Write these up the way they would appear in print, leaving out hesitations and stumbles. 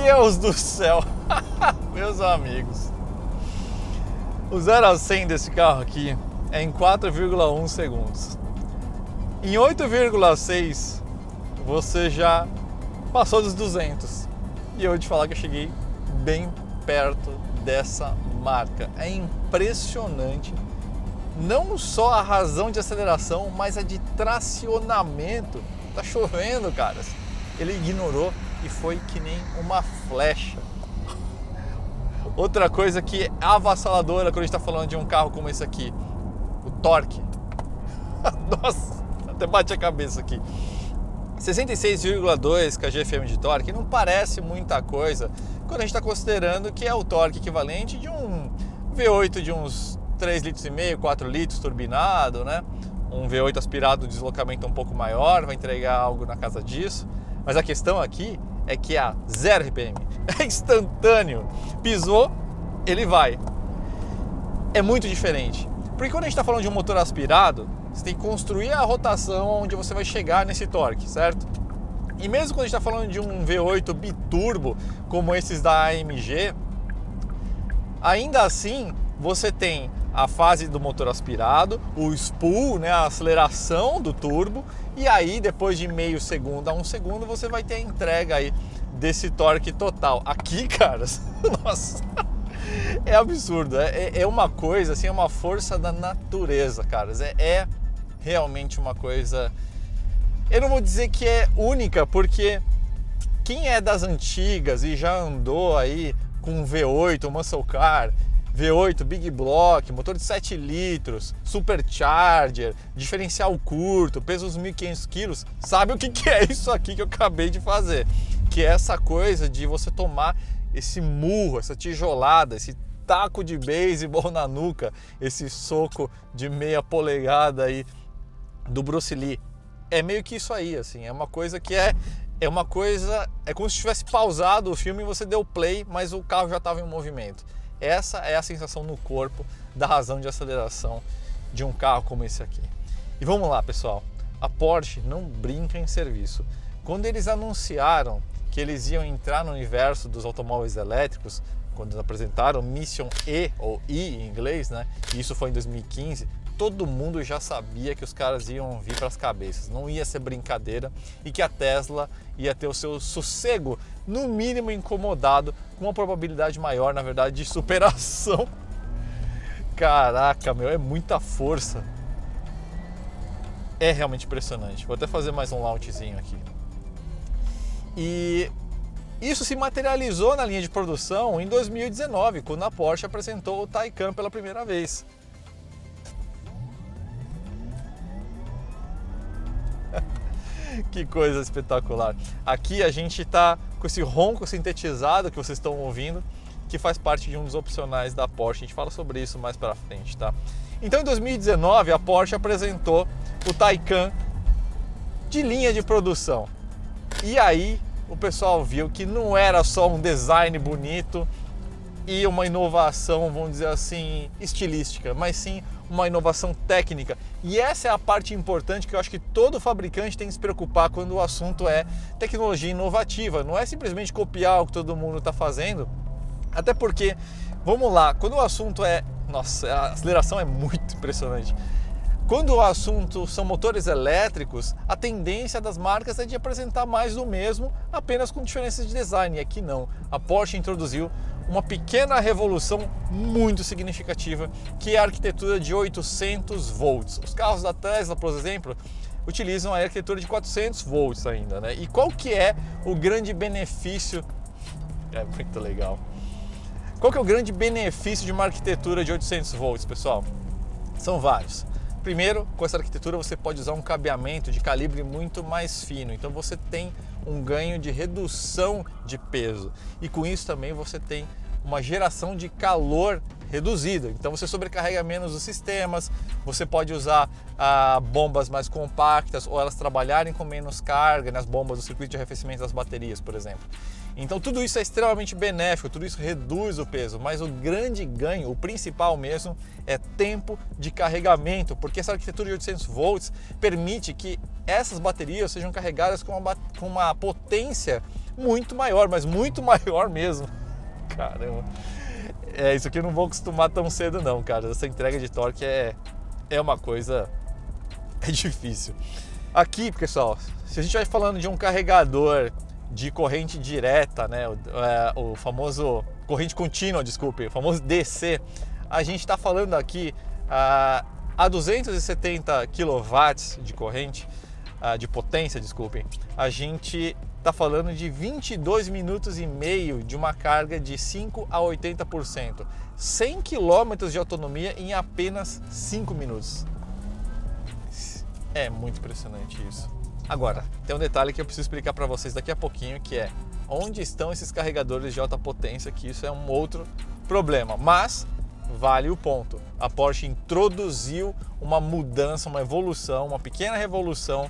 Deus do céu! Meus amigos, o 0 a 100 desse carro aqui é em 4,1 segundos. Em 8,6 você já passou dos 200. E eu vou te falar que eu cheguei bem perto dessa marca. É impressionante. Não só a razão de aceleração, mas a de tracionamento. Tá chovendo, caras. Ele ignorou e foi que nem uma flecha. Outra coisa que é avassaladora quando a gente está falando de um carro como esse aqui, o torque. Nossa, até bate a cabeça aqui. 66,2 kgfm de torque não parece muita coisa quando a gente está considerando que é o torque equivalente de um V8 de uns 3,5 litros, 4 litros turbinado, né? Um V8 aspirado de deslocamento um pouco maior, vai entregar algo na casa disso. Mas a questão aqui é que a 0 RPM é instantâneo. Pisou, ele vai. É muito diferente. Porque quando a gente está falando de um motor aspirado, você tem que construir a rotação onde você vai chegar nesse torque, certo? E mesmo quando a gente está falando de um V8 biturbo, como esses da AMG, ainda assim você tem a fase do motor aspirado, o spool, né, a aceleração do turbo, e aí depois de meio segundo a 1 segundo você vai ter a entrega aí desse torque total. Aqui, caras, nossa, é absurdo, é uma coisa assim, é uma força da natureza, caras, é realmente uma coisa, eu não vou dizer que é única, porque quem é das antigas e já andou aí com um V8, um Muscle Car, V8, Big Block, motor de 7 litros, Supercharger, diferencial curto, peso uns 1.500 quilos, sabe o que é isso aqui que eu acabei de fazer? Que é essa coisa de você tomar esse murro, essa tijolada, esse taco de beisebol na nuca, esse soco de meia polegada aí do Bruce Lee. É meio que isso aí, assim, é uma coisa que é como se tivesse pausado o filme e você deu play, mas o carro já estava em movimento. Essa é a sensação no corpo da razão de aceleração de um carro como esse aqui. E vamos lá, pessoal, a Porsche não brinca em serviço. Quando eles anunciaram que eles iam entrar no universo dos automóveis elétricos, quando eles apresentaram Mission E, ou E em inglês, né? E isso foi em 2015, todo mundo já sabia que os caras iam vir para as cabeças, não ia ser brincadeira e que a Tesla ia ter o seu sossego, no mínimo incomodado, com uma probabilidade maior, na verdade, de superação. Caraca, meu, é muita força. É realmente impressionante. Vou até fazer mais um launchzinho aqui. E isso se materializou na linha de produção em 2019, quando a Porsche apresentou o Taycan pela primeira vez. Que coisa espetacular. Aqui a gente está com esse ronco sintetizado que vocês estão ouvindo, que faz parte de um dos opcionais da Porsche. A gente fala sobre isso mais para frente, tá? Então em 2019 a Porsche apresentou o Taycan de linha de produção. E aí o pessoal viu que não era só um design bonito e uma inovação, vamos dizer assim, estilística, mas sim uma inovação técnica. E essa é a parte importante que eu acho que todo fabricante tem que se preocupar quando o assunto é tecnologia inovativa. Não é simplesmente copiar o que todo mundo está fazendo, até porque, vamos lá, quando o assunto é... Nossa, a aceleração é muito impressionante. Quando o assunto são motores elétricos, a tendência das marcas é de apresentar mais do mesmo, apenas com diferenças de design. E aqui não. A Porsche introduziu uma pequena revolução muito significativa, que é a arquitetura de 800 volts. Os carros da Tesla, por exemplo, utilizam a arquitetura de 400 volts ainda, né? E qual que é o grande benefício? É muito legal. Qual que é o grande benefício de uma arquitetura de 800 volts, pessoal? São vários. Primeiro, com essa arquitetura você pode usar um cabeamento de calibre muito mais fino, então você tem um ganho de redução de peso e com isso também você tem uma geração de calor reduzida, então você sobrecarrega menos os sistemas, você pode usar bombas mais compactas ou elas trabalharem com menos carga nas bombas do circuito de arrefecimento das baterias, por exemplo. Então tudo isso é extremamente benéfico, tudo isso reduz o peso, mas o grande ganho, o principal mesmo, é tempo de carregamento, porque essa arquitetura de 800 volts permite que essas baterias sejam carregadas com uma potência muito maior, mas muito maior mesmo. Caramba, isso aqui eu não vou acostumar tão cedo não, cara. Essa entrega de torque é uma coisa, é difícil. Aqui, pessoal, se a gente vai falando de um carregador de corrente direta, né, o famoso corrente contínua, desculpe, o famoso DC, a gente está falando aqui a 270 kW de corrente, de potência, desculpem, a gente está falando de 22 minutos e meio de uma carga de 5 a 80%, 100 km de autonomia em apenas 5 minutos. É muito impressionante isso. Agora, tem um detalhe que eu preciso explicar para vocês daqui a pouquinho, que é onde estão esses carregadores de alta potência, que isso é um outro problema, mas vale o ponto. A Porsche introduziu uma mudança, uma evolução, uma pequena revolução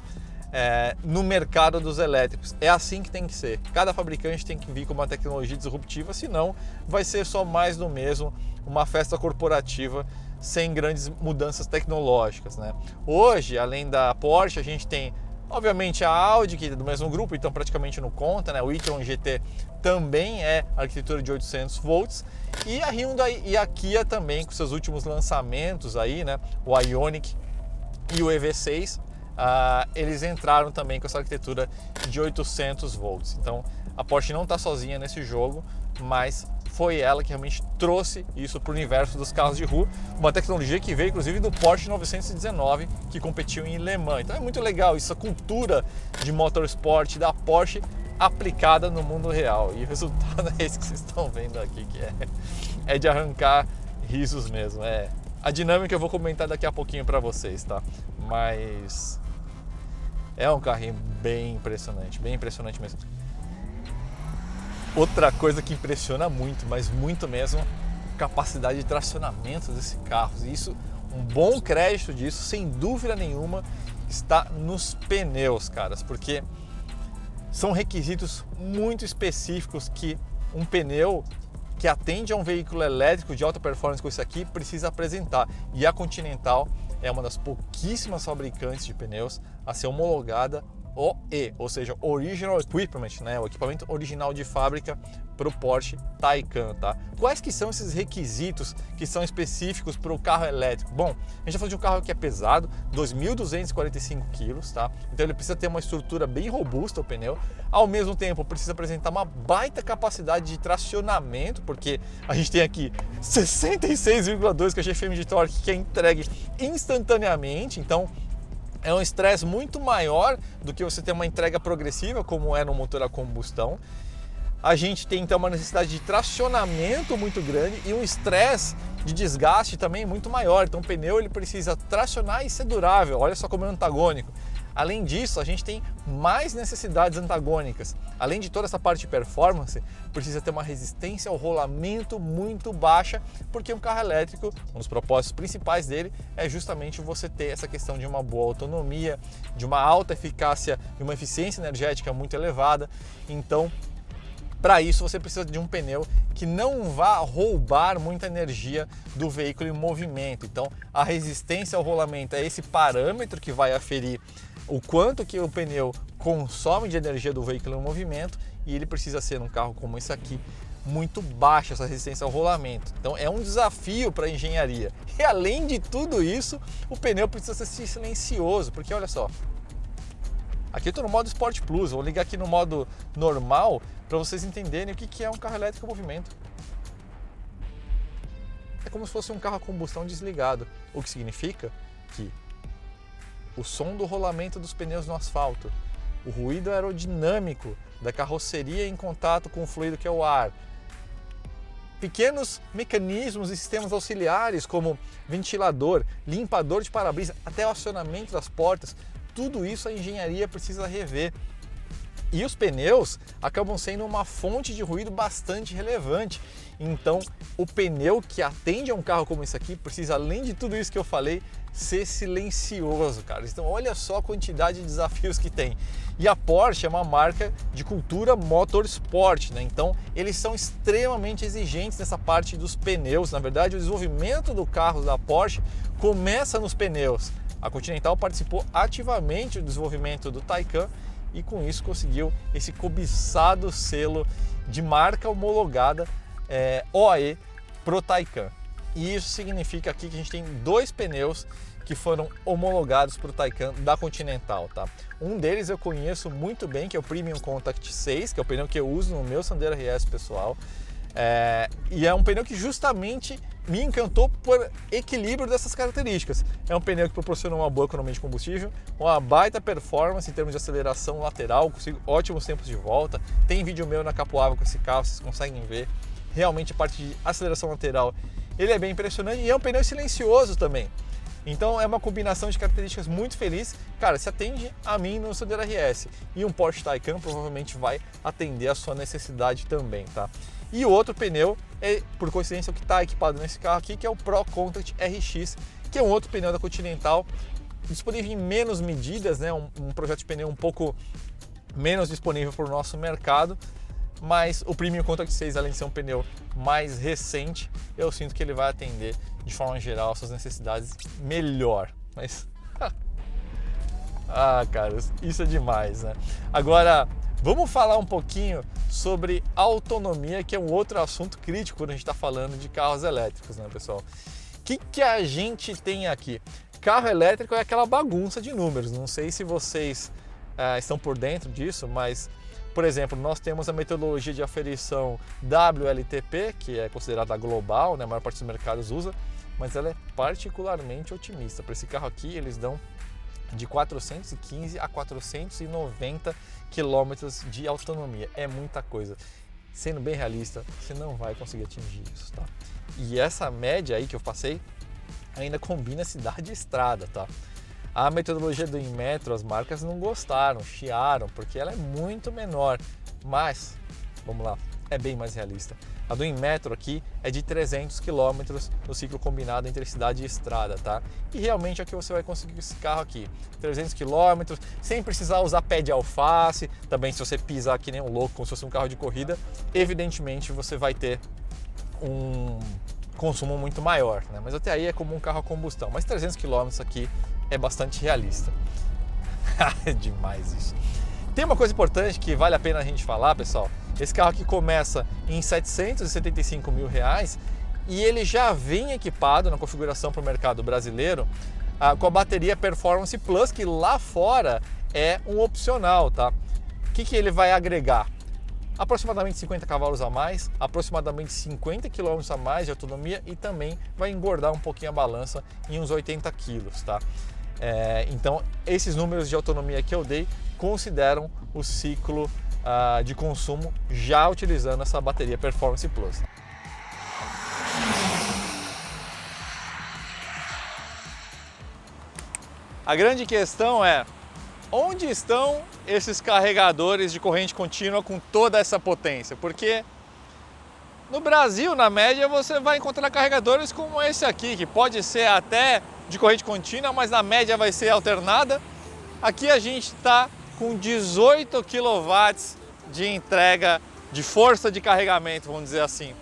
no mercado dos elétricos. É assim que tem que ser. Cada fabricante tem que vir com uma tecnologia disruptiva, senão vai ser só mais do mesmo, uma festa corporativa sem grandes mudanças tecnológicas, né? Hoje, além da Porsche, a gente tem, obviamente, a Audi, que é do mesmo grupo, então praticamente não conta, né? O e-tron GT também é arquitetura de 800 volts, e a Hyundai e a Kia também, com seus últimos lançamentos aí, né? O Ioniq e o EV6, eles entraram também com essa arquitetura de 800 volts. Então, a Porsche não está sozinha nesse jogo, mas foi ela que realmente trouxe isso para o universo dos carros de rua, uma tecnologia que veio inclusive do Porsche 919, que competiu em Le Mans. Então é muito legal isso, a cultura de motorsport da Porsche aplicada no mundo real, e o resultado é esse que vocês estão vendo aqui, que é de arrancar risos mesmo. A dinâmica eu vou comentar daqui a pouquinho para vocês, tá? Mas é um carrinho bem impressionante mesmo. Outra coisa que impressiona muito, mas muito mesmo, capacidade de tracionamento desse carro. E isso, um bom crédito disso, sem dúvida nenhuma, está nos pneus, caras, porque são requisitos muito específicos que um pneu que atende a um veículo elétrico de alta performance com esse aqui precisa apresentar. E a Continental é uma das pouquíssimas fabricantes de pneus a ser homologada OE, ou seja, Original Equipment, né? O equipamento original de fábrica para o Porsche Taycan, tá? Quais que são esses requisitos que são específicos para o carro elétrico? Bom, a gente está falando de um carro que é pesado, 2.245 kg, tá? Então ele precisa ter uma estrutura bem robusta, o pneu. Ao mesmo tempo, precisa apresentar uma baita capacidade de tracionamento, porque a gente tem aqui 66,2 kgfm de torque que é entregue instantaneamente, então é um estresse muito maior do que você ter uma entrega progressiva, como é no motor a combustão. A gente tem então uma necessidade de tracionamento muito grande e um estresse de desgaste também muito maior. Então o pneu ele precisa tracionar e ser durável. Olha só como é antagônico. Além disso, a gente tem mais necessidades antagônicas. Além de toda essa parte de performance, precisa ter uma resistência ao rolamento muito baixa, porque um carro elétrico, um dos propósitos principais dele é justamente você ter essa questão de uma boa autonomia, de uma alta eficácia e uma eficiência energética muito elevada. Então, para isso você precisa de um pneu que não vá roubar muita energia do veículo em movimento. Então, a resistência ao rolamento é esse parâmetro que vai aferir o quanto que o pneu consome de energia do veículo em movimento, e ele precisa ser, num carro como esse aqui, muito baixa essa resistência ao rolamento. Então é um desafio para a engenharia. E além de tudo isso, o pneu precisa ser silencioso, porque olha só, aqui eu estou no modo Sport Plus, vou ligar aqui no modo normal para vocês entenderem o que é um carro elétrico em movimento. É como se fosse um carro a combustão desligado, o que significa que o som do rolamento dos pneus no asfalto, o ruído aerodinâmico da carroceria em contato com o fluido que é o ar, pequenos mecanismos e sistemas auxiliares como ventilador, limpador de para-brisa, até o acionamento das portas, tudo isso a engenharia precisa rever. E os pneus acabam sendo uma fonte de ruído bastante relevante. Então, o pneu que atende a um carro como esse aqui precisa, além de tudo isso que eu falei, ser silencioso, cara. Então, olha só a quantidade de desafios que tem. E a Porsche é uma marca de cultura motorsport, né? Então, eles são extremamente exigentes nessa parte dos pneus. Na verdade, o desenvolvimento do carro da Porsche começa nos pneus. A Continental participou ativamente do desenvolvimento do Taycan e com isso conseguiu esse cobiçado selo de marca homologada OAE Pro Taycan. E isso significa aqui que a gente tem 2 pneus que foram homologados para o Taycan da Continental, tá? Um deles eu conheço muito bem, que é o Premium Contact 6, que é o pneu que eu uso no meu Sandero RS pessoal. E é um pneu que justamente me encantou por equilíbrio dessas características. É um pneu que proporciona uma boa economia de combustível, uma baita performance em termos de aceleração lateral, consigo ótimos tempos de volta. Tem vídeo meu na Capoava com esse carro, vocês conseguem ver. Realmente a parte de aceleração lateral, ele é bem impressionante e é um pneu silencioso também. Então é uma combinação de características muito feliz. Cara, se atende a mim no Sandero RS, e um Porsche Taycan provavelmente vai atender a sua necessidade também, tá? E o outro pneu é, por coincidência, o que está equipado nesse carro aqui, que é o Pro Contact RX, que é um outro pneu da Continental, disponível em menos medidas, né? Um projeto de pneu um pouco menos disponível para o nosso mercado, mas o Premium Contact 6, além de ser um pneu mais recente, eu sinto que ele vai atender de forma geral as suas necessidades melhor. Mas cara, isso é demais, né? Agora, vamos falar um pouquinho sobre autonomia, que é um outro assunto crítico quando a gente está falando de carros elétricos, né, pessoal? O que a gente tem aqui? Carro elétrico é aquela bagunça de números. Não sei se vocês estão por dentro disso, mas, por exemplo, nós temos a metodologia de aferição WLTP, que é considerada global, né? A maior parte dos mercados usa, mas ela é particularmente otimista. Para esse carro aqui, eles dão de 415 a 490 quilômetros de autonomia. É muita coisa. Sendo bem realista, você não vai conseguir atingir isso, tá? E essa média aí que eu passei ainda combina cidade e estrada, tá? A metodologia do Inmetro, as marcas não gostaram, chiaram, porque ela é muito menor, mas, vamos lá, é bem mais realista. A do Inmetro aqui é de 300 km no ciclo combinado entre cidade e estrada, tá? E realmente é o que você vai conseguir com esse carro aqui. 300 km, sem precisar usar pé de alface. Também, se você pisar que nem um louco, como se fosse um carro de corrida, evidentemente você vai ter um consumo muito maior, né? Mas até aí é como um carro a combustão. Mas 300 km aqui é bastante realista. É demais isso. Tem uma coisa importante que vale a pena a gente falar, pessoal. Esse carro aqui começa em R$ 775 mil e ele já vem equipado na configuração para o mercado brasileiro com a bateria Performance Plus, que lá fora é um opcional, tá? O que ele vai agregar? Aproximadamente 50 cavalos a mais, aproximadamente 50 km a mais de autonomia e também vai engordar um pouquinho a balança em uns 80 quilos, tá? Então, esses números de autonomia que eu dei consideram o ciclo de consumo já utilizando essa bateria Performance Plus. A grande questão é: onde estão esses carregadores de corrente contínua com toda essa potência? Porque no Brasil, na média, você vai encontrar carregadores como esse aqui, que pode ser até de corrente contínua, mas na média vai ser alternada. Aqui a gente está com 18 kW de entrega de força de carregamento, vamos dizer assim.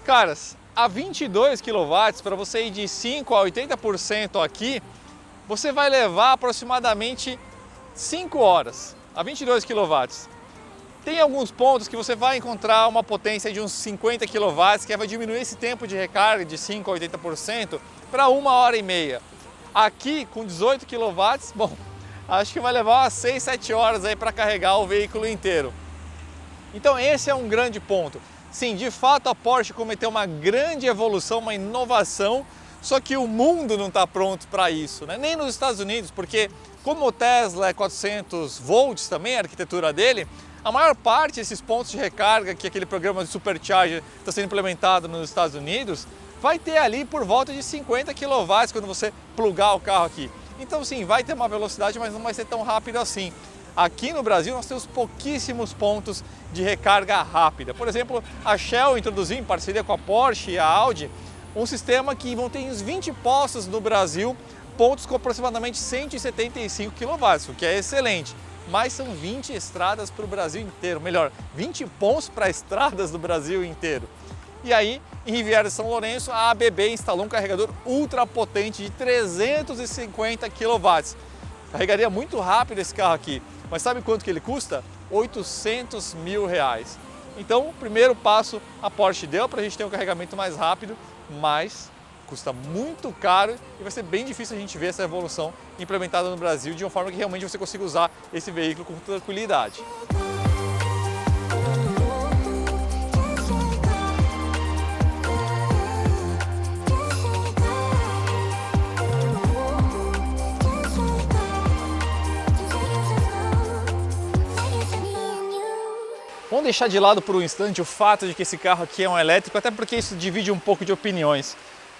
Caras, a 22 kW, para você ir de 5 a 80% aqui, você vai levar aproximadamente 5 horas, a 22 kW. Tem alguns pontos que você vai encontrar uma potência de uns 50 kW, que vai diminuir esse tempo de recarga de 5 a 80% para 1h30. Aqui, com 18 kW, bom, acho que vai levar umas 6, 7 horas aí para carregar o veículo inteiro. Então esse é um grande ponto. Sim, de fato a Porsche cometeu uma grande evolução, uma inovação, só que o mundo não está pronto para isso, né? Nem nos Estados Unidos, porque como o Tesla é 400 volts também, a arquitetura dele, a maior parte desses pontos de recarga que aquele programa de Supercharger está sendo implementado nos Estados Unidos, vai ter ali por volta de 50 kW quando você plugar o carro aqui. Então sim, vai ter uma velocidade, mas não vai ser tão rápido assim. Aqui no Brasil nós temos pouquíssimos pontos de recarga rápida. Por exemplo, a Shell introduziu em parceria com a Porsche e a Audi um sistema que vão ter uns 20 postos no Brasil, pontos com aproximadamente 175 kW, o que é excelente. Mas são 20 estradas para o Brasil inteiro, melhor, 20 pontos para estradas do Brasil inteiro. E aí, em Riviera de São Lourenço, a ABB instalou um carregador ultra potente de 350 kW. Carregaria muito rápido esse carro aqui. Mas sabe quanto que ele custa? 800 mil reais. Então, o primeiro passo a Porsche deu para a gente ter um carregamento mais rápido, mas custa muito caro e vai ser bem difícil a gente ver essa evolução implementada no Brasil de uma forma que realmente você consiga usar esse veículo com tranquilidade. Vamos deixar de lado por um instante o fato de que esse carro aqui é um elétrico, até porque isso divide um pouco de opiniões.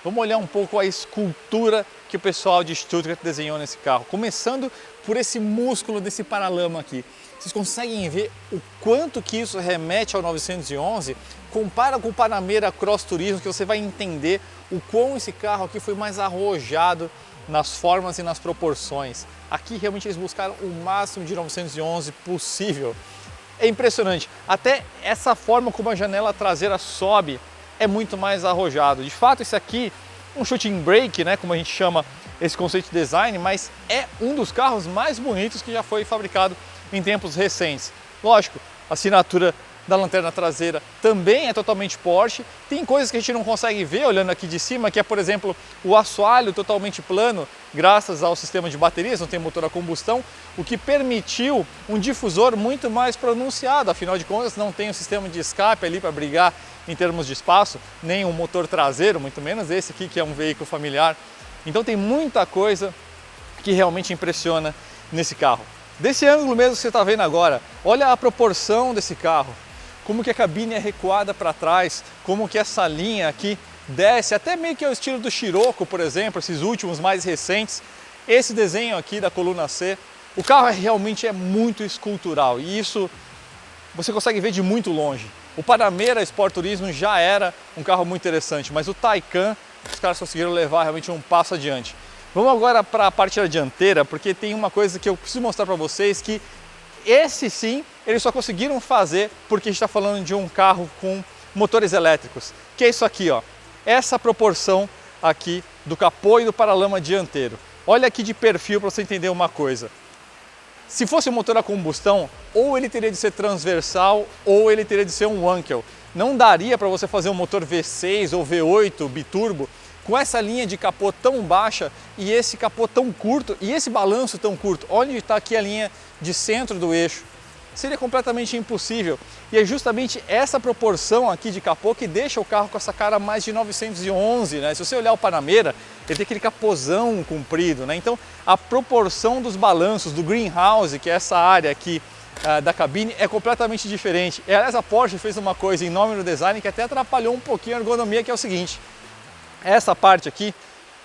Vamos olhar um pouco a escultura que o pessoal de Stuttgart desenhou nesse carro, começando por esse músculo desse paralama aqui. Vocês conseguem ver o quanto que isso remete ao 911? Compara com o Panamera Cross Turismo, que você vai entender o quão esse carro aqui foi mais arrojado nas formas e nas proporções. Aqui realmente eles buscaram o máximo de 911 possível. É impressionante, até essa forma como a janela traseira sobe é muito mais arrojado. De fato, esse aqui, um shooting brake, né, como a gente chama esse conceito de design, mas é um dos carros mais bonitos que já foi fabricado em tempos recentes. Lógico, a assinatura da lanterna traseira também é totalmente Porsche. Tem coisas que a gente não consegue ver olhando aqui de cima, que é, por exemplo, o assoalho totalmente plano, graças ao sistema de baterias, não tem motor a combustão, o que permitiu um difusor muito mais pronunciado. Afinal de contas, não tem um sistema de escape ali para brigar em termos de espaço, nem um motor traseiro, muito menos esse aqui que é um veículo familiar. Então tem muita coisa que realmente impressiona nesse carro. Desse ângulo mesmo que você está vendo agora, olha a proporção desse carro. Como que a cabine é recuada para trás, como que essa linha aqui desce, até meio que é o estilo do Scirocco, por exemplo, esses últimos mais recentes. Esse desenho aqui da coluna C, o carro realmente é muito escultural e isso você consegue ver de muito longe. O Panamera Sport Turismo já era um carro muito interessante, mas o Taycan, os caras conseguiram levar realmente um passo adiante. Vamos agora para a parte da dianteira, porque tem uma coisa que eu preciso mostrar para vocês, que esse sim, eles só conseguiram fazer porque a gente está falando de um carro com motores elétricos, que é isso aqui, ó. Essa proporção aqui do capô e do paralama dianteiro. Olha aqui de perfil para você entender uma coisa. Se fosse um motor a combustão, ou ele teria de ser transversal ou ele teria de ser um Wankel. Não daria para você fazer um motor V6 ou V8 biturbo com essa linha de capô tão baixa e esse capô tão curto e esse balanço tão curto. Onde está aqui a linha de centro do eixo? Seria completamente impossível. E é justamente essa proporção aqui de capô que deixa o carro com essa cara mais de 911, né? Se você olhar o Panamera, ele tem aquele capôzão comprido, né? Então a proporção dos balanços, do greenhouse, que é essa área aqui da cabine, é completamente diferente. E, aliás, a Porsche fez uma coisa em nome do design que até atrapalhou um pouquinho a ergonomia, que é o seguinte. Essa parte aqui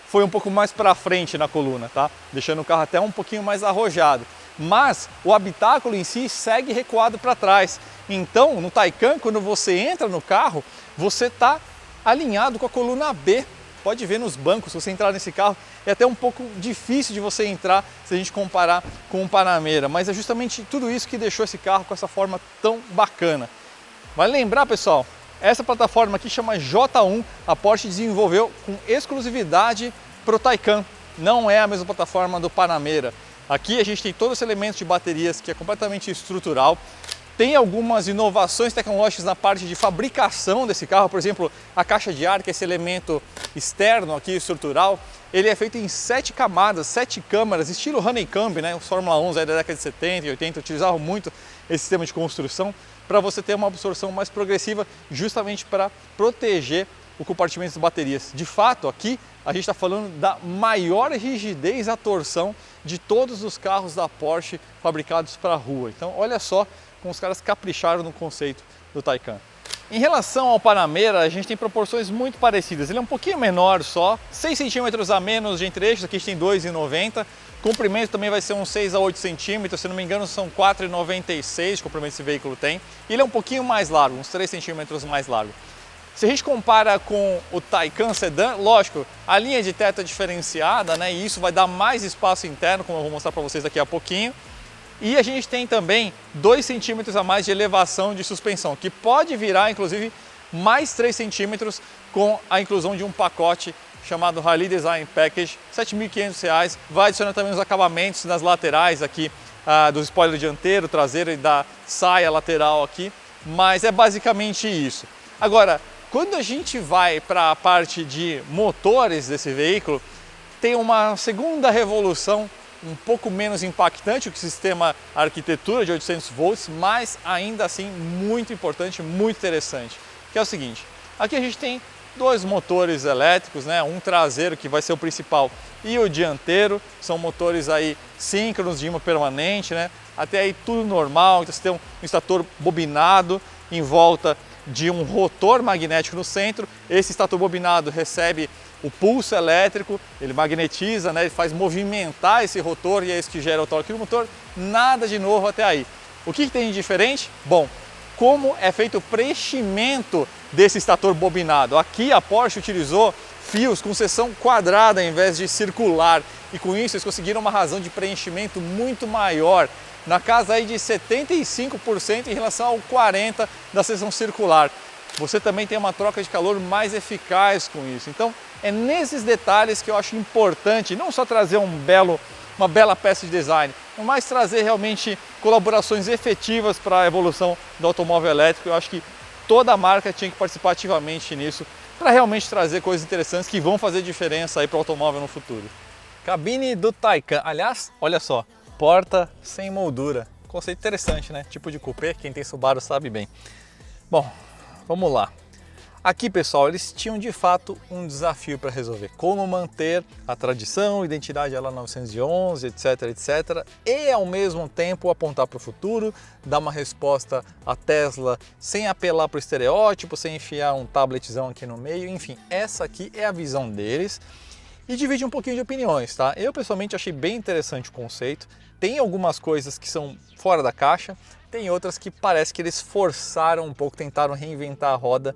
foi um pouco mais para frente na coluna, tá? Deixando o carro até um pouquinho mais arrojado. Mas o habitáculo em si segue recuado para trás. Então, no Taycan, quando você entra no carro, você está alinhado com a coluna B. Pode ver nos bancos, se você entrar nesse carro, é até um pouco difícil de você entrar se a gente comparar com o Panamera. Mas é justamente tudo isso que deixou esse carro com essa forma tão bacana. Vale lembrar, pessoal, essa plataforma aqui chama J1, a Porsche desenvolveu com exclusividade para o Taycan. Não é a mesma plataforma do Panamera. Aqui a gente tem todos os elementos de baterias que é completamente estrutural. Tem algumas inovações tecnológicas na parte de fabricação desse carro, por exemplo, a caixa de ar, que é esse elemento externo aqui estrutural, ele é feito em 7 camadas, 7 câmaras, estilo honeycomb, né? Os Fórmula 1 da década de 70 e 80 utilizavam muito esse sistema de construção para você ter uma absorção mais progressiva, justamente para proteger o compartimento das baterias. De fato, aqui a gente está falando da maior rigidez à torção de todos os carros da Porsche fabricados para a rua. Então, olha só como os caras capricharam no conceito do Taycan. Em relação ao Panamera, a gente tem proporções muito parecidas. Ele é um pouquinho menor só, 6 centímetros a menos de entre-eixos, aqui a gente tem 2,90. Comprimento também vai ser uns 6 a 8 centímetros, se não me engano são 4,96 de comprimento esse veículo tem. E ele é um pouquinho mais largo, uns 3 centímetros mais largo. Se a gente compara com o Taycan Sedan, lógico, a linha de teto é diferenciada, né? E isso vai dar mais espaço interno, como eu vou mostrar para vocês daqui a pouquinho. E a gente tem também 2 centímetros a mais de elevação de suspensão, que pode virar, inclusive, mais 3 centímetros com a inclusão de um pacote chamado Harley Design Package, R$ 7.500. Vai adicionar também os acabamentos nas laterais aqui do spoiler dianteiro, traseiro e da saia lateral aqui, mas é basicamente isso. Agora, quando a gente vai para a parte de motores desse veículo, tem uma segunda revolução um pouco menos impactante que o sistema arquitetura de 800 volts, mas ainda assim muito importante, muito interessante, que é o seguinte: aqui a gente tem dois motores elétricos, né? Um traseiro que vai ser o principal e o dianteiro, são motores aí síncronos de ímã permanente, né? Até aí tudo normal, então você tem um estator bobinado em volta de um rotor magnético no centro. Esse estator bobinado recebe o pulso elétrico, ele magnetiza, né? Ele faz movimentar esse rotor e é isso que gera o torque do motor. Nada de novo até aí. O que tem de diferente? Bom, como é feito o preenchimento desse estator bobinado. Aqui a Porsche utilizou fios com seção quadrada ao invés de circular, e com isso eles conseguiram uma razão de preenchimento muito maior, na casa aí de 75% em relação ao 40% da seção circular. Você também tem uma troca de calor mais eficaz com isso. Então é nesses detalhes que eu acho importante não só trazer uma bela peça de design, mas trazer realmente colaborações efetivas para a evolução do automóvel elétrico. Eu acho que toda a marca tinha que participar ativamente nisso para realmente trazer coisas interessantes que vão fazer diferença aí para o automóvel no futuro. Cabine do Taycan, aliás, olha só, porta sem moldura, conceito interessante, né? Tipo de coupé, quem tem Subaru sabe bem. Bom, vamos lá. Aqui, pessoal, eles tinham de fato um desafio para resolver. Como manter a tradição, identidade lá 911, etc, etc. E ao mesmo tempo apontar para o futuro, dar uma resposta à Tesla sem apelar para o estereótipo, sem enfiar um tabletzão aqui no meio. Enfim, essa aqui é a visão deles. E divide um pouquinho de opiniões, tá? Eu pessoalmente achei bem interessante o conceito. Tem algumas coisas que são fora da caixa, tem outras que parece que eles forçaram um pouco, tentaram reinventar a roda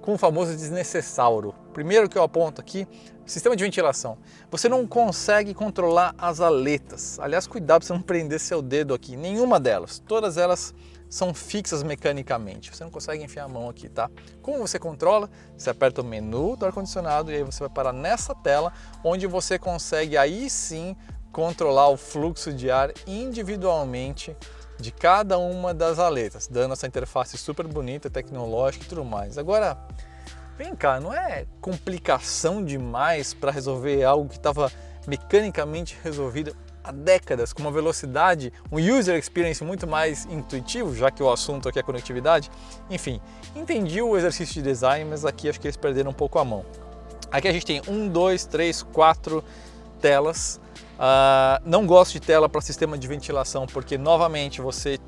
com o famoso desnecessário. Primeiro que eu aponto aqui, sistema de ventilação. Você não consegue controlar as aletas. Aliás, cuidado para você não prender seu dedo aqui, nenhuma delas. Todas elas são fixas mecanicamente. Você não consegue enfiar a mão aqui, tá? Como você controla? Você aperta o menu do ar-condicionado e aí você vai parar nessa tela, onde você consegue aí sim controlar o fluxo de ar individualmente de cada uma das aletas, dando essa interface super bonita, tecnológica e tudo mais. Agora, vem cá, não é complicação demais para resolver algo que estava mecanicamente resolvido há décadas, com uma velocidade, um user experience muito mais intuitivo, já que o assunto aqui é conectividade? Enfim, entendi o exercício de design, mas aqui acho que eles perderam um pouco a mão. Aqui a gente tem 1, 2, 3, 4 telas. Não gosto de tela para sistema de ventilação, porque novamente você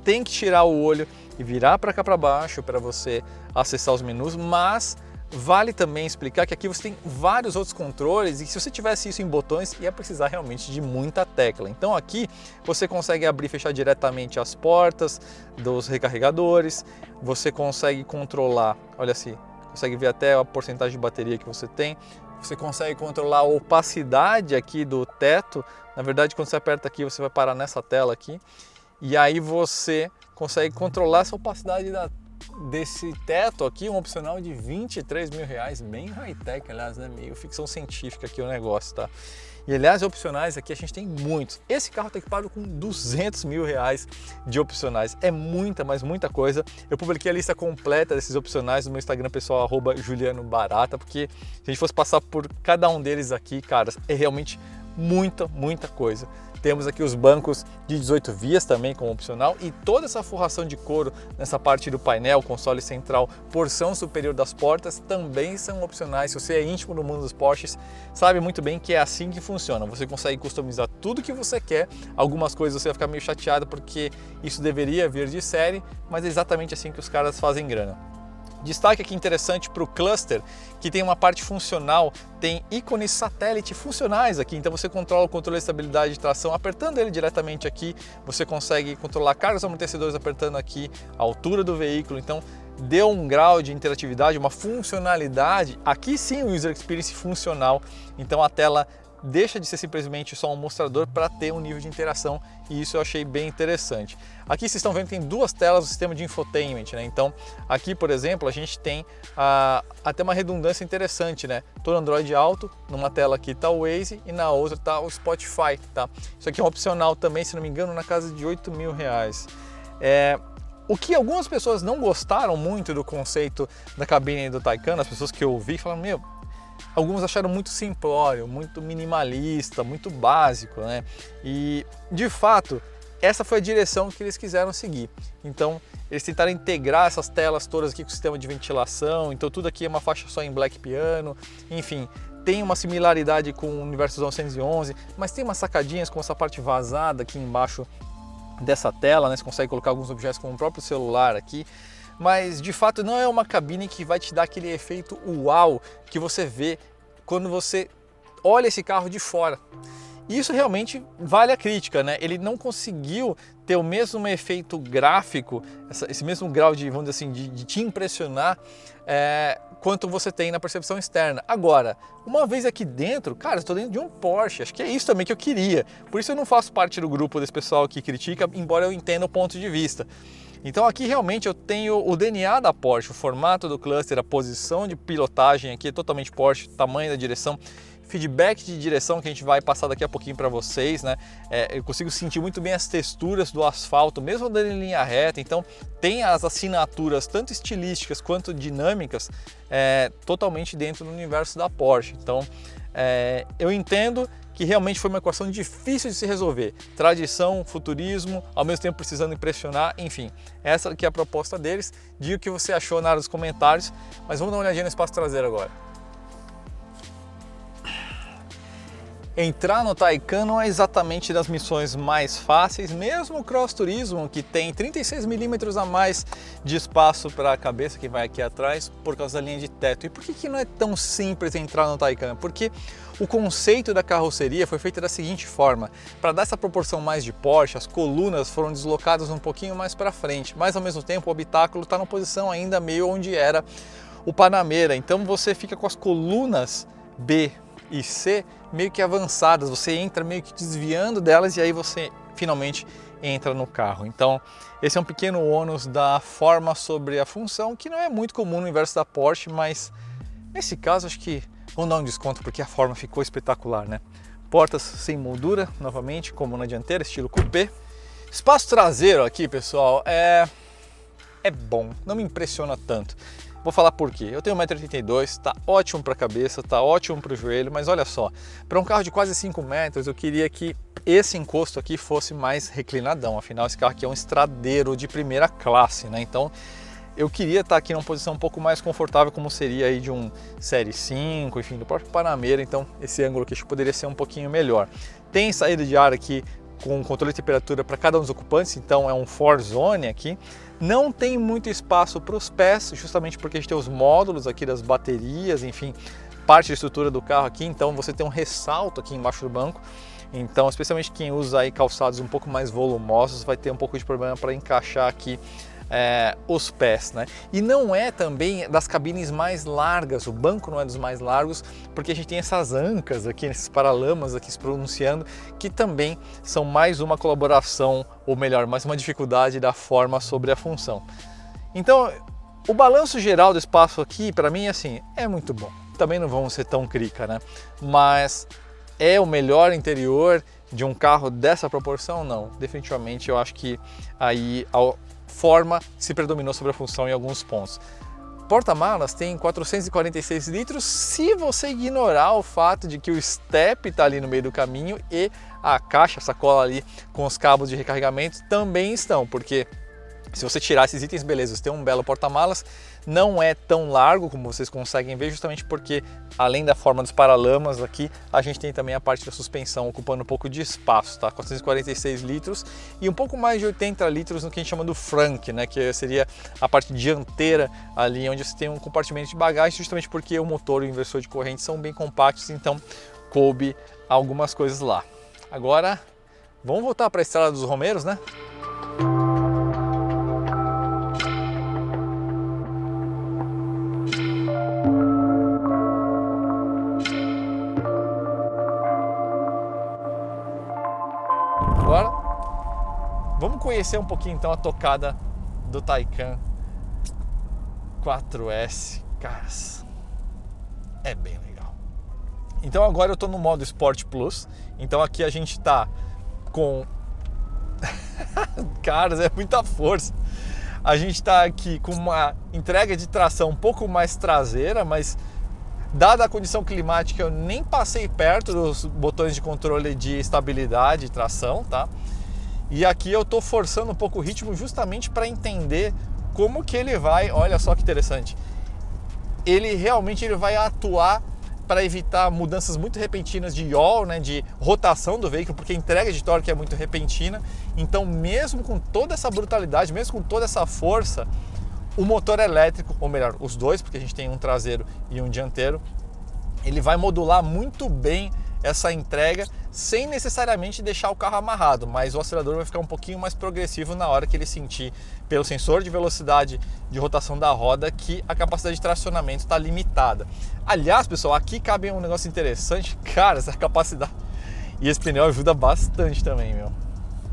tem que tirar o olho e virar para cá para baixo para você acessar os menus, mas vale também explicar que aqui você tem vários outros controles e se você tivesse isso em botões ia precisar realmente de muita tecla. Então aqui você consegue abrir e fechar diretamente as portas dos recarregadores, você consegue controlar, olha assim, consegue ver até a porcentagem de bateria que você tem. Você consegue controlar a opacidade aqui do teto. Na verdade, quando você aperta aqui, você vai parar nessa tela aqui. E aí você consegue controlar essa opacidade desse teto aqui, um opcional de R$23 mil, bem high-tech, aliás, né? Meio ficção científica aqui o negócio, tá? E aliás, opcionais aqui a gente tem muitos. Esse carro está equipado com R$200 mil de opcionais. É muita, mas muita coisa. Eu publiquei a lista completa desses opcionais no meu Instagram pessoal, @JulianoBarata, porque se a gente fosse passar por cada um deles aqui, cara, é realmente muita coisa. Temos aqui os bancos de 18 vias também como opcional e toda essa forração de couro nessa parte do painel, console central, porção superior das portas também são opcionais. Se você é íntimo do mundo dos Porsches, sabe muito bem que é assim que funciona. Você consegue customizar tudo que você quer. Algumas coisas você vai ficar meio chateado porque isso deveria vir de série, mas é exatamente assim que os caras fazem grana. Destaque aqui interessante para o cluster, que tem uma parte funcional, tem ícones satélite funcionais aqui, então você controla o controle de estabilidade de tração apertando ele diretamente aqui, você consegue controlar cargas amortecedores apertando aqui a altura do veículo, então deu um grau de interatividade, uma funcionalidade, aqui sim o user experience funcional, então a tela deixa de ser simplesmente só um mostrador para ter um nível de interação, e isso eu achei bem interessante. Aqui vocês estão vendo que tem duas telas do sistema de infotainment, né? Então aqui, por exemplo, a gente tem até uma redundância interessante, né? Todo Android Auto, numa tela aqui está o Waze e na outra está o Spotify, tá? Isso aqui é um opcional também, se não me engano, na casa de R$8.000. O que algumas pessoas não gostaram muito do conceito da cabine do Taycan, as pessoas que eu ouvi falaram, meu, alguns acharam muito simplório, muito minimalista, muito básico, né? E de fato, essa foi a direção que eles quiseram seguir. Então, eles tentaram integrar essas telas todas aqui com o sistema de ventilação, então tudo aqui é uma faixa só em Black Piano, enfim, tem uma similaridade com o Universo 911, mas tem umas sacadinhas com essa parte vazada aqui embaixo dessa tela, né? Você consegue colocar alguns objetos como o próprio celular aqui, mas de fato não é uma cabine que vai te dar aquele efeito uau que você vê quando você olha esse carro de fora. E isso realmente vale a crítica, né? Ele não conseguiu ter o mesmo efeito gráfico, esse mesmo grau de, vamos dizer assim, de te impressionar quanto você tem na percepção externa. Agora, uma vez aqui dentro, cara, eu estou dentro de um Porsche, acho que é isso também que eu queria. Por isso eu não faço parte do grupo desse pessoal que critica, embora eu entenda o ponto de vista. Então aqui realmente eu tenho o DNA da Porsche, o formato do cluster, a posição de pilotagem aqui é totalmente Porsche, tamanho da direção, feedback de direção que a gente vai passar daqui a pouquinho para vocês, né? Eu consigo sentir muito bem as texturas do asfalto, mesmo andando em linha reta, então tem as assinaturas tanto estilísticas quanto dinâmicas totalmente dentro do universo da Porsche. Então eu entendo que realmente foi uma equação difícil de se resolver. Tradição, futurismo, ao mesmo tempo precisando impressionar, enfim. Essa aqui é a proposta deles. Diga o que você achou na área dos comentários, mas vamos dar uma olhadinha no espaço traseiro agora. Entrar no Taycan não é exatamente das missões mais fáceis, mesmo o Cross Turismo, que tem 36 milímetros a mais de espaço para a cabeça que vai aqui atrás, por causa da linha de teto. E por que não é tão simples entrar no Taycan? Porque o conceito da carroceria foi feito da seguinte forma: para dar essa proporção mais de Porsche, as colunas foram deslocadas um pouquinho mais para frente, mas ao mesmo tempo o habitáculo está na posição ainda meio onde era o Panamera, então você fica com as colunas B e C meio que avançadas, você entra meio que desviando delas e aí você finalmente entra no carro. Então esse é um pequeno ônus da forma sobre a função, que não é muito comum no universo da Porsche, mas nesse caso acho que vamos dar um desconto porque a forma ficou espetacular, né? Portas sem moldura, novamente, como na dianteira, estilo coupé. Espaço traseiro aqui, pessoal, é bom, não me impressiona tanto. Vou falar por quê. Eu tenho 1,82 m, tá ótimo para a cabeça, tá ótimo para o joelho, mas olha só, para um carro de quase 5 metros, eu queria que esse encosto aqui fosse mais reclinadão. Afinal, esse carro aqui é um estradeiro de primeira classe, né? Então, eu queria estar aqui numa posição um pouco mais confortável, como seria aí de um Série 5, enfim, do próprio Panamera. Então, esse ângulo aqui acho que poderia ser um pouquinho melhor. Tem saída de ar aqui com controle de temperatura para cada um dos ocupantes, então é um 4Zone aqui. Não tem muito espaço para os pés, justamente porque a gente tem os módulos aqui das baterias, enfim, parte da estrutura do carro aqui, então você tem um ressalto aqui embaixo do banco. Então, especialmente quem usa aí calçados um pouco mais volumosos vai ter um pouco de problema para encaixar aqui os pés, né? E não é também das cabines mais largas, o banco não é dos mais largos, porque a gente tem essas ancas aqui, esses paralamas aqui se pronunciando, que também são mais uma colaboração, ou melhor, mais uma dificuldade da forma sobre a função. Então, o balanço geral do espaço aqui, para mim, assim, é muito bom. Também não vamos ser tão crica, né? Mas é o melhor interior de um carro dessa proporção? Não. Definitivamente eu acho que aí a forma se predominou sobre a função em alguns pontos. Porta-malas tem 446 litros se você ignorar o fato de que o step está ali no meio do caminho e a caixa, a sacola ali com os cabos de recarregamento também estão, porque se você tirar esses itens, beleza, você tem um belo porta-malas, não é tão largo como vocês conseguem ver, justamente porque além da forma dos paralamas aqui, a gente tem também a parte da suspensão ocupando um pouco de espaço, tá? 446 litros e um pouco mais de 80 litros no que a gente chama do frunk, né? Que seria a parte dianteira ali, onde você tem um compartimento de bagagem, justamente porque o motor e o inversor de corrente são bem compactos, então coube algumas coisas lá. Agora, vamos voltar para a Estrada dos Romeiros, né? Agora, vamos conhecer um pouquinho então a tocada do Taycan 4S. Caras, é bem legal. Então agora eu estou no modo Sport Plus. Então aqui a gente está com... Caras, é muita força. A gente está aqui com uma entrega de tração um pouco mais traseira, mas dada a condição climática eu nem passei perto dos botões de controle de estabilidade e tração, tá? E aqui eu estou forçando um pouco o ritmo justamente para entender como que ele vai, olha só que interessante, ele realmente vai atuar para evitar mudanças muito repentinas de yaw, né, de rotação do veículo, porque a entrega de torque é muito repentina. Então, mesmo com toda essa brutalidade, mesmo com toda essa força, o motor elétrico, ou melhor, os dois, porque a gente tem um traseiro e um dianteiro, ele vai modular muito bem essa entrega sem necessariamente deixar o carro amarrado, mas o acelerador vai ficar um pouquinho mais progressivo na hora que ele sentir pelo sensor de velocidade de rotação da roda que a capacidade de tracionamento está limitada. Aliás, pessoal, aqui cabe um negócio interessante, cara, essa capacidade, e esse pneu ajuda bastante também, meu,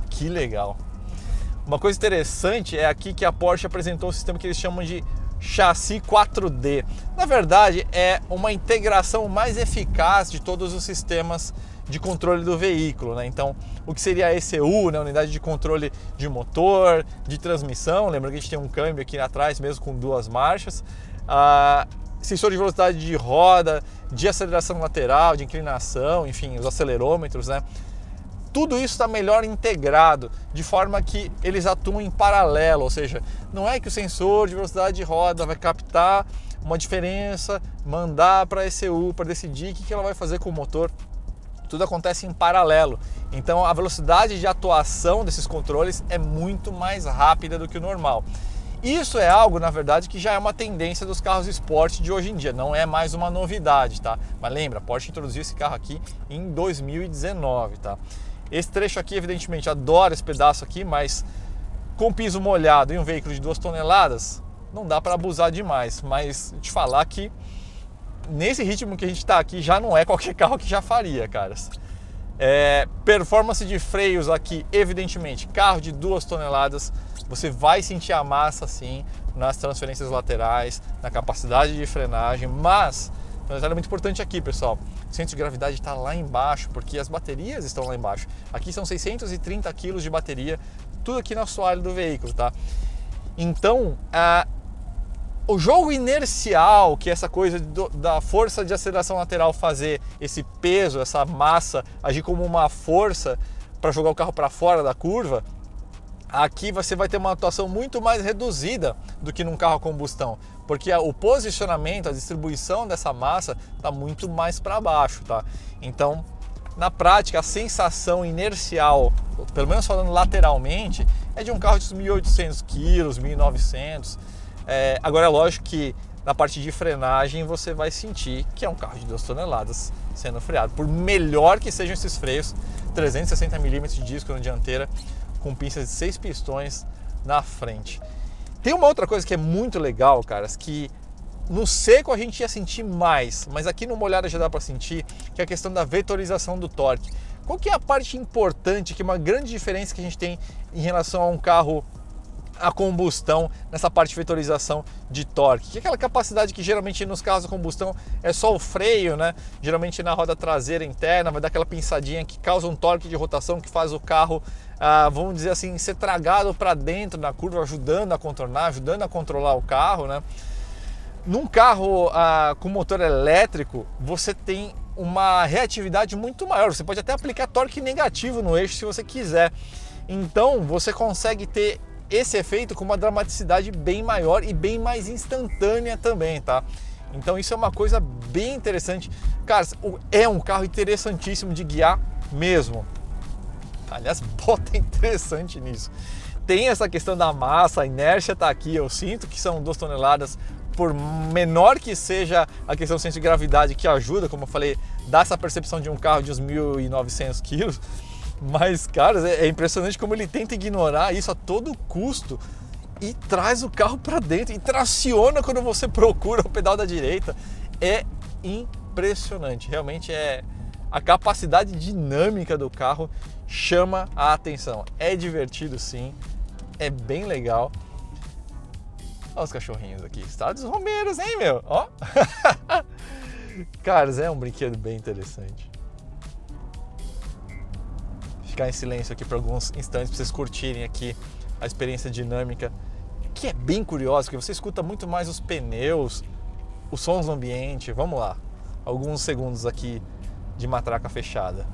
que legal. Uma coisa interessante é aqui que a Porsche apresentou um sistema que eles chamam de chassi 4D. Na verdade, é uma integração mais eficaz de todos os sistemas de controle do veículo, né? Então, o que seria a ECU, né? Unidade de controle de motor, de transmissão. Lembra que a gente tem um câmbio aqui atrás, mesmo com duas marchas. Sensor de velocidade de roda, de aceleração lateral, de inclinação, enfim, os acelerômetros, né? Tudo isso está melhor integrado, de forma que eles atuam em paralelo, ou seja, não é que o sensor de velocidade de roda vai captar uma diferença, mandar para a ECU para decidir o que ela vai fazer com o motor. Tudo acontece em paralelo. Então a velocidade de atuação desses controles é muito mais rápida do que o normal. Isso é algo, na verdade, que já é uma tendência dos carros esporte de hoje em dia, não é mais uma novidade, tá? Mas lembra, a Porsche introduziu esse carro aqui em 2019, tá? Esse trecho aqui, evidentemente, adoro esse pedaço aqui, mas com piso molhado e um veículo de 2 toneladas, não dá para abusar demais. Mas te falar que nesse ritmo que a gente está aqui, já não é qualquer carro que já faria, caras. Performance de freios aqui, evidentemente, carro de 2 toneladas, você vai sentir a massa sim nas transferências laterais, na capacidade de frenagem, mas um detalhe muito importante aqui, pessoal, o centro de gravidade está lá embaixo, porque as baterias estão lá embaixo. Aqui são 630 kg de bateria, tudo aqui no assoalho do veículo, tá? Então, o jogo inercial, que é essa coisa da força de aceleração lateral fazer esse peso, essa massa, agir como uma força para jogar o carro para fora da curva, aqui você vai ter uma atuação muito mais reduzida do que num carro a combustão, porque o posicionamento, a distribuição dessa massa está muito mais para baixo, tá? Então, na prática, a sensação inercial, pelo menos falando lateralmente, é de um carro de 1.800 kg, 1.900. Agora é lógico que na parte de frenagem você vai sentir que é um carro de 2 toneladas sendo freado, por melhor que sejam esses freios, 360 mm de disco na dianteira, com pinças de 6 pistões na frente. Tem uma outra coisa que é muito legal, caras, que no seco a gente ia sentir mais, mas aqui no molhado já dá para sentir, que é a questão da vetorização do torque. Qual que é a parte importante, que é uma grande diferença que a gente tem em relação a um carro a combustão nessa parte de vetorização de torque, que é aquela capacidade que geralmente nos carros a combustão é só o freio, né? Geralmente na roda traseira interna vai dar aquela pinçadinha que causa um torque de rotação que faz o carro, vamos dizer assim, ser tragado para dentro na curva, ajudando a contornar, ajudando a controlar o carro, né? Num carro com motor elétrico, você tem uma reatividade muito maior, você pode até aplicar torque negativo no eixo se você quiser, então você consegue ter esse efeito com uma dramaticidade bem maior e bem mais instantânea também, tá? Então isso é uma coisa bem interessante. Cara, é um carro interessantíssimo de guiar mesmo. Aliás, bota interessante nisso. Tem essa questão da massa, a inércia tá aqui, eu sinto que são 2 toneladas, por menor que seja a questão do centro de gravidade, que ajuda, como eu falei, dá essa percepção de um carro de uns 1.900 quilos. Mas, cara, é impressionante como ele tenta ignorar isso a todo custo e traz o carro para dentro e traciona quando você procura o pedal da direita. É impressionante, realmente é a capacidade dinâmica do carro chama a atenção. É divertido sim, é bem legal. Olha os cachorrinhos aqui, Estados Romeiros, hein, meu? Ó. Caras, é um brinquedo bem interessante. Ficar em silêncio aqui por alguns instantes para vocês curtirem aqui a experiência dinâmica, que é bem curiosa, porque você escuta muito mais os pneus, os sons do ambiente. Vamos lá, alguns segundos aqui de matraca fechada.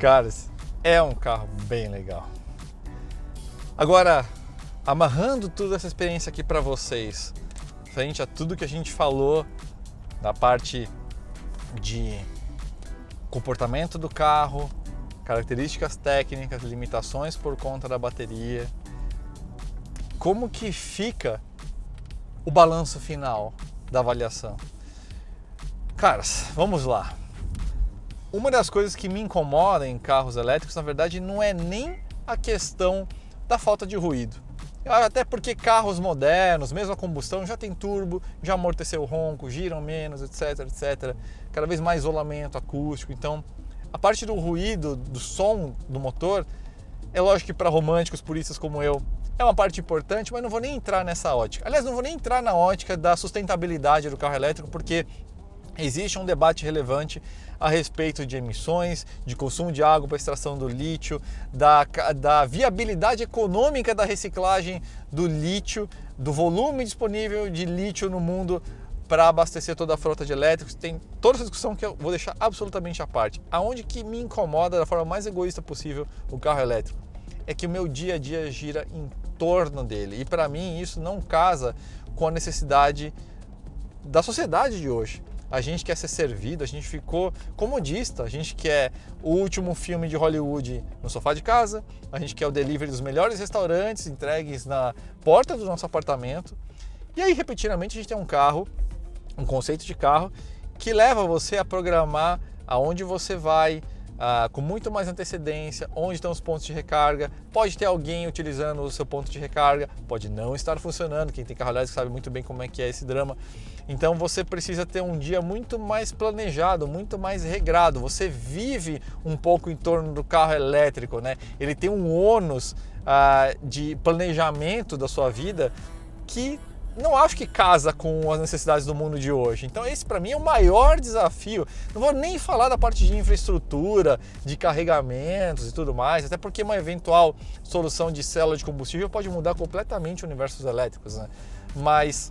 Caras, é um carro bem legal. Agora, amarrando toda essa experiência aqui para vocês, frente a tudo que a gente falou da parte de comportamento do carro, características técnicas, limitações por conta da bateria, como que fica o balanço final da avaliação? Caras, vamos lá. Uma das coisas que me incomoda em carros elétricos, na verdade, não é nem a questão da falta de ruído. Até porque carros modernos, mesmo a combustão, já tem turbo, já amorteceu o ronco, giram menos, etc, etc. Cada vez mais isolamento acústico. Então, a parte do ruído, do som do motor, é lógico que para românticos, puristas como eu, é uma parte importante, mas não vou nem entrar nessa ótica. Aliás, não vou nem entrar na ótica da sustentabilidade do carro elétrico, porque existe um debate relevante a respeito de emissões, de consumo de água para extração do lítio, da viabilidade econômica da reciclagem do lítio, do volume disponível de lítio no mundo para abastecer toda a frota de elétricos. Tem toda essa discussão que eu vou deixar absolutamente à parte. Aonde que me incomoda da forma mais egoísta possível o carro elétrico é que o meu dia a dia gira em torno dele. E para mim isso não casa com a necessidade da sociedade de hoje. A gente quer ser servido, a gente ficou comodista, a gente quer o último filme de Hollywood no sofá de casa, a gente quer o delivery dos melhores restaurantes entregues na porta do nosso apartamento. E aí, repetidamente, a gente tem um carro, um conceito de carro, que leva você a programar aonde você vai, com muito mais antecedência, onde estão os pontos de recarga. Pode ter alguém utilizando o seu ponto de recarga, pode não estar funcionando, quem tem carro elétrico sabe muito bem como é que é esse drama. Então você precisa ter um dia muito mais planejado, muito mais regrado. Você vive um pouco em torno do carro elétrico, né? Ele tem um ônus de planejamento da sua vida que não acho que casa com as necessidades do mundo de hoje. Então esse para mim é o maior desafio. Não vou nem falar da parte de infraestrutura, de carregamentos e tudo mais, até porque uma eventual solução de célula de combustível pode mudar completamente o universo dos elétricos, né? Mas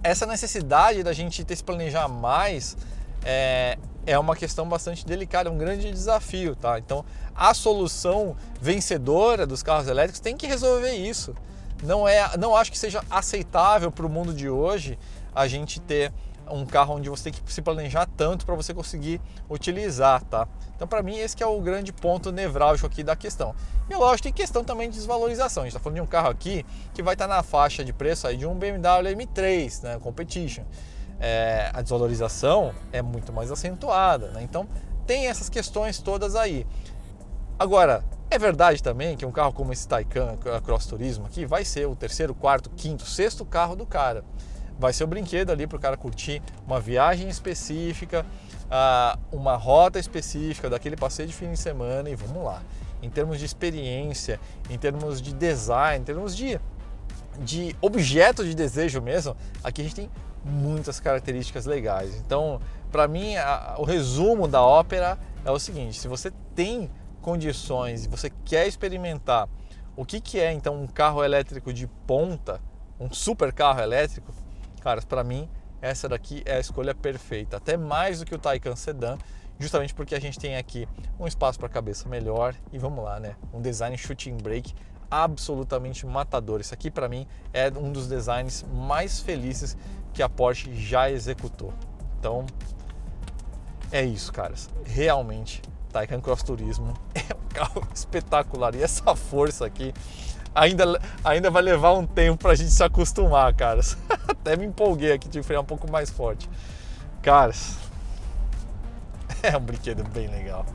essa necessidade da gente ter se planejar mais é uma questão bastante delicada, é um grande desafio, tá? Então a solução vencedora dos carros elétricos tem que resolver isso. Não acho que seja aceitável para o mundo de hoje a gente ter um carro onde você tem que se planejar tanto para você conseguir utilizar, tá? Então, para mim, esse que é o grande ponto nevrálgico aqui da questão. E, lógico, tem questão também de desvalorização. A gente está falando de um carro aqui que vai estar na faixa de preço aí de um BMW M3, né, Competition. A desvalorização é muito mais acentuada, né? Então, tem essas questões todas aí. Agora, é verdade também que um carro como esse Taycan Cross Turismo aqui vai ser o terceiro, quarto, quinto, sexto carro do cara. Vai ser o brinquedo ali para o cara curtir uma viagem específica, uma rota específica, daquele passeio de fim de semana e vamos lá. Em termos de experiência, em termos de design, em termos de objeto de desejo mesmo, aqui a gente tem muitas características legais. Então, para mim, o resumo da ópera é o seguinte: se você tem condições e você quer experimentar o que é então um carro elétrico de ponta, um super carro elétrico, caras, para mim essa daqui é a escolha perfeita, até mais do que o Taycan Sedan, justamente porque a gente tem aqui um espaço para cabeça melhor e vamos lá, né? Um design shooting brake absolutamente matador. Isso aqui para mim é um dos designs mais felizes que a Porsche já executou. Então, é isso, caras. Realmente, Taycan Cross Turismo é um carro espetacular. E essa força aqui ainda vai levar um tempo pra gente se acostumar, caras. Até me empolguei aqui de frear um pouco mais forte. Caras, é um brinquedo bem legal.